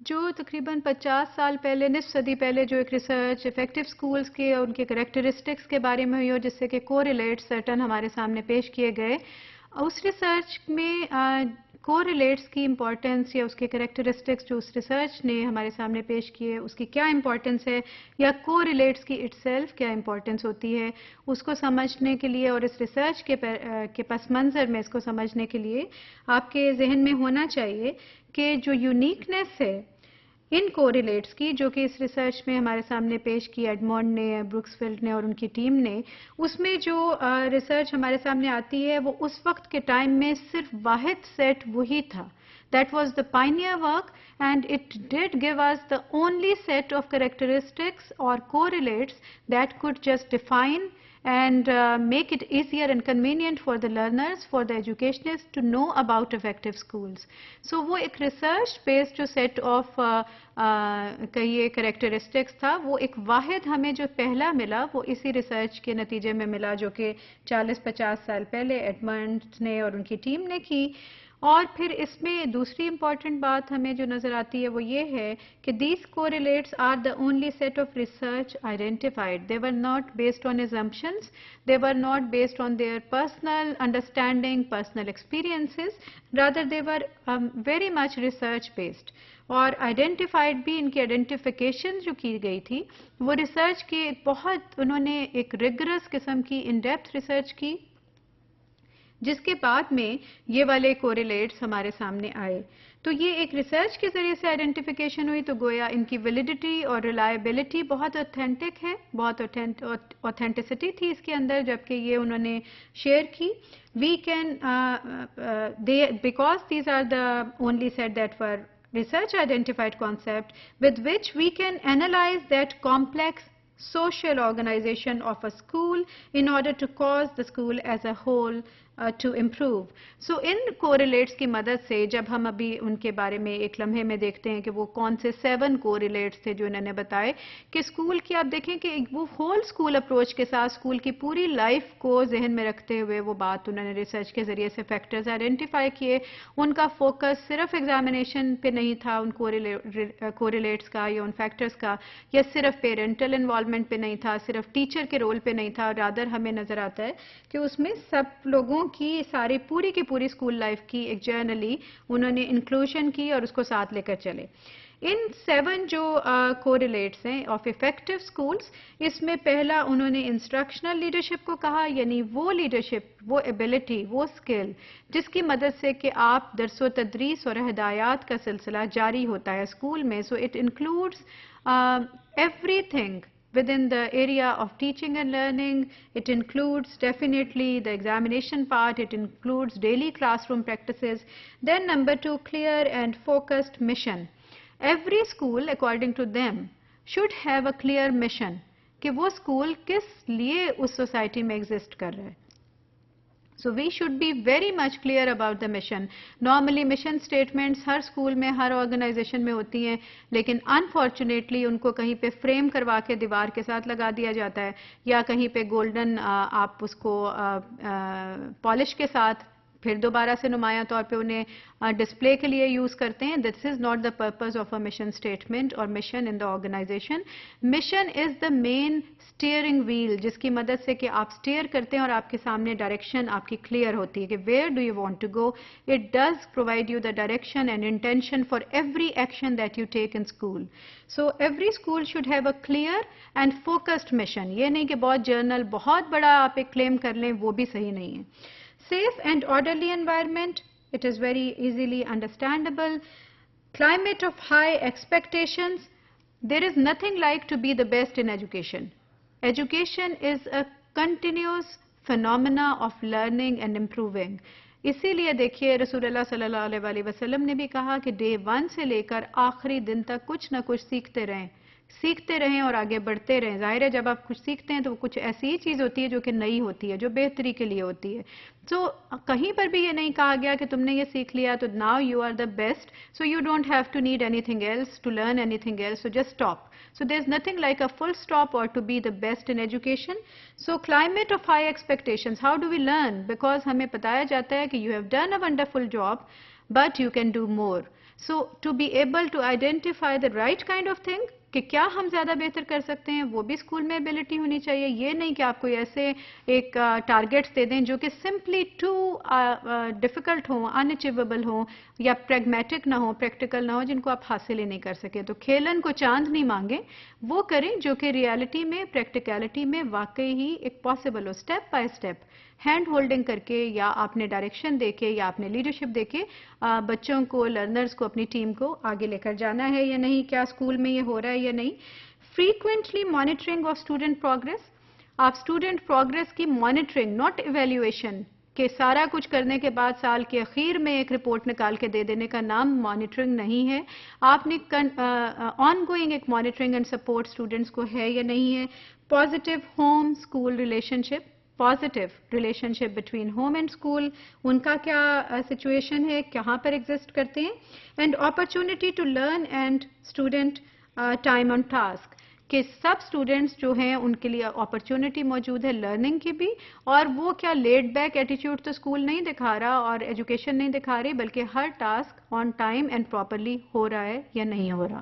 جو تقریباً 50 سال پہلے، نصف صدی پہلے جو ایک ریسرچ افیکٹو سکولز کے اور ان کے کریکٹرسٹکس کے بارے میں ہوئی ہو، جس سے کہ کوریلیٹس سرٹن ہمارے سامنے پیش کیے گئے، اس ریسرچ میں کوریلیٹس کی امپورٹنس یا اس کے کریکٹرسٹکس جو اس ریسرچ نے ہمارے سامنے پیش کیے اس کی کیا امپورٹنس ہے، یا کوریلیٹس کی اٹ سیلف کیا امپورٹنس ہوتی ہے، اس کو سمجھنے کے لیے اور اس ریسرچ کے پس منظر میں اس کو سمجھنے کے لیے آپ کے ذہن میں ہونا چاہیے کہ جو یونیکنیس ہے ان کوریلیٹس کی، جو کہ اس ریسرچ میں ہمارے سامنے پیش کی ایڈمونڈ نے، بروکس فیلڈ نے اور ان کی ٹیم نے، اس میں جو ریسرچ ہمارے سامنے آتی ہے وہ اس وقت کے ٹائم میں صرف واحد سیٹ وہی تھا. That was the pioneer work, and it did give us the only set of characteristics or correlates that could just define and make it easier and convenient for the learners, for the educationists to know about effective schools. So وہ ایک research based جو set of کہیے characteristics تھا، وہ ایک واحد ہمیں جو پہلا ملا وہ اسی ریسرچ کے نتیجے میں ملا جو کہ 40-50 سال پہلے ایڈمنڈ نے اور ان کی ٹیم نے کی. اور پھر اس میں دوسری امپورٹنٹ بات ہمیں جو نظر آتی ہے وہ یہ ہے کہ these correlates are the only set of research identified. They were not based on assumptions. They were not based on their personal understanding, personal experiences. Rather, they were very much research based. اور identified بھی ان کی identification جو کی گئی تھی وہ research کے بہت انہوں نے ایک ریگرس قسم کی ان ڈیپتھ ریسرچ کی، جس کے بعد میں یہ والے کوریلیٹس ہمارے سامنے آئے. تو یہ ایک ریسرچ کے ذریعے سے آئیڈینٹیفیکیشن ہوئی، تو گویا ان کی ویلیڈیٹی اور ریلائبلٹی بہت اوتھینٹک ہے، بہت اوتھینٹسٹی تھی اس کے اندر جبکہ یہ انہوں نے شیئر کی. We can because these are the only set that were research identified concept with which we can analyze that complex social organization of a school in order to cause the school as a whole to improve. So in correlates کی مدد سے جب ہم ابھی ان کے بارے میں ایک لمحے میں دیکھتے ہیں کہ وہ کون سے 7 correlates تھے جو انہوں نے بتائے کہ اسکول کی، آپ دیکھیں کہ وہ ہول اسکول اپروچ کے ساتھ اسکول کی پوری لائف کو ذہن میں رکھتے ہوئے وہ بات انہوں نے ریسرچ کے ذریعے سے فیکٹرز آئیڈینٹیفائی کیے. ان کا فوکس صرف ایگزامینیشن پہ نہیں تھا ان کوریلیٹس کا یا ان فیکٹرز کا، یا صرف پیرنٹل انوالومنٹ پہ نہیں تھا، صرف ٹیچر کے رول پہ نہیں تھا. رادر ہمیں نظر آتا ہے کہ اس میں سب لوگوں کی ساری پوری کی پوری اسکول لائف کی ایک جرنلی انہوں نے انکلوژن کی اور اس کو ساتھ لے کر چلے. ان 7 جو کوریلیٹس ہیں آف افیکٹو اسکولس، اس میں پہلا انہوں نے انسٹرکشنل لیڈرشپ کو کہا، یعنی وہ لیڈرشپ، وہ ایبلٹی، وہ اسکل جس کی مدد سے کہ آپ درس و تدریس اور ہدایات کا سلسلہ جاری ہوتا ہے اسکول میں. So it includes every thing within the area of teaching and learning. It includes definitely the examination part, it includes daily classroom practices. Then number 2, clear and focused mission. Every school according to them should have a clear mission کہ وہ school کس لیے اس society میں exist کر رہا ہے. So we should be very much clear about the mission. Normally mission statements Hare school میں ہر organization میں ہوتی ہیں، لیکن انفارچونیٹلی ان کو کہیں پہ فریم کروا کے دیوار کے ساتھ لگا دیا جاتا ہے، یا کہیں پہ گولڈن آپ اس کو پالش کے ساتھ پھر دوبارہ سے نمایاں طور پہ انہیں ڈسپلے کے لیے یوز کرتے ہیں. This is not the purpose of a mission statement اور mission in the organisation. Mission is the main steering wheel جس کی مدد سے کہ آپ اسٹیئر کرتے ہیں اور آپ کے سامنے ڈائریکشن آپ کی کلیئر ہوتی ہے کہ where do you want to go. It does provide you the direction and intention for every action that you take in school. So every school should have a clear and focused mission. یہ نہیں کہ بہت general بہت بڑا آپ ایک کلیم کر لیں، وہ بھی صحیح نہیں ہے. Safe and orderly environment, it is very easily understandable. Climate of high expectations, there is nothing like to be the best in education. Education is a continuous phenomena of learning and improving. اسی لیے دیکھیے رسول اللہ صلی اللہ علیہ وسلم نے بھی کہا کہ ڈے 1 سے لے کر آخری دن تک کچھ نہ کچھ سیکھتے رہیں اور آگے بڑھتے رہیں. ظاہر ہے جب آپ کچھ سیکھتے ہیں تو کچھ ایسی ہی چیز ہوتی ہے جو کہ نئی ہوتی ہے، جو بہتری کے لیے ہوتی ہے. سو کہیں پر بھی یہ نہیں کہا گیا کہ تم نے یہ سیکھ لیا تو now you are the best, so you don't have to need anything else to learn anything else, so just stop. So there is nothing like a full stop اور to be the best in education. So climate of high expectations, how do we learn? Because ہمیں بتایا جاتا ہے کہ you have done a wonderful job but you can do more. So to be able to identify the right kind of thing کہ کیا ہم زیادہ بہتر کر سکتے ہیں، وہ بھی اسکول میں ایبلٹی ہونی چاہیے. یہ نہیں کہ آپ کوئی ایسے ایک ٹارگیٹس دے دیں جو کہ سمپلی ٹو ڈیفیکلٹ ہوں، ان اچیویبل ہوں یا پریگمیٹک نہ ہوں، پریکٹیکل نہ ہوں، جن کو آپ حاصل ہی نہیں کر سکیں. تو کھیلن کو چاند نہیں مانگیں، وہ کریں جو کہ ریالٹی میں، پریکٹیکلٹی میں واقعی ہی ایک possible who. Step by step hand holding کر کے، یا آپ نے ڈائریکشن دے کے، یا آپ نے لیڈرشپ دے کے بچوں کو، لرنرز کو، اپنی ٹیم کو آگے لے کر جانا ہے یا نہیں، کیا اسکول میں یہ ہو رہا ہے یا نہیں. Frequently monitoring of student progress. آپ اسٹوڈنٹ پروگرس کی مانیٹرنگ، ناٹ ایویلیویشن، کہ سارا کچھ کرنے کے بعد سال کے اخیر میں ایک رپورٹ نکال کے دے دینے کا نام مانیٹرنگ نہیں ہے. آپ نے آن گوئنگ ایک مانیٹرنگ اینڈ سپورٹ اسٹوڈنٹس کو ہے یا نہیں ہے. Positive home school relationship, positive relationship between home and school, ان کا کیا سچویشن ہے، کہاں پر ایگزسٹ کرتے ہیں. And opportunity to learn and student time on task, کہ سب اسٹوڈنٹس جو ہیں ان کے لیے اپرچونٹی موجود ہے لرننگ کی بھی، اور وہ کیا لیڈ بیک ایٹیٹیوڈ تو اسکول نہیں دکھا رہا اور ایجوکیشن نہیں دکھا رہی، بلکہ ہر task on time and properly ہو رہا ہے یا نہیں ہو رہا.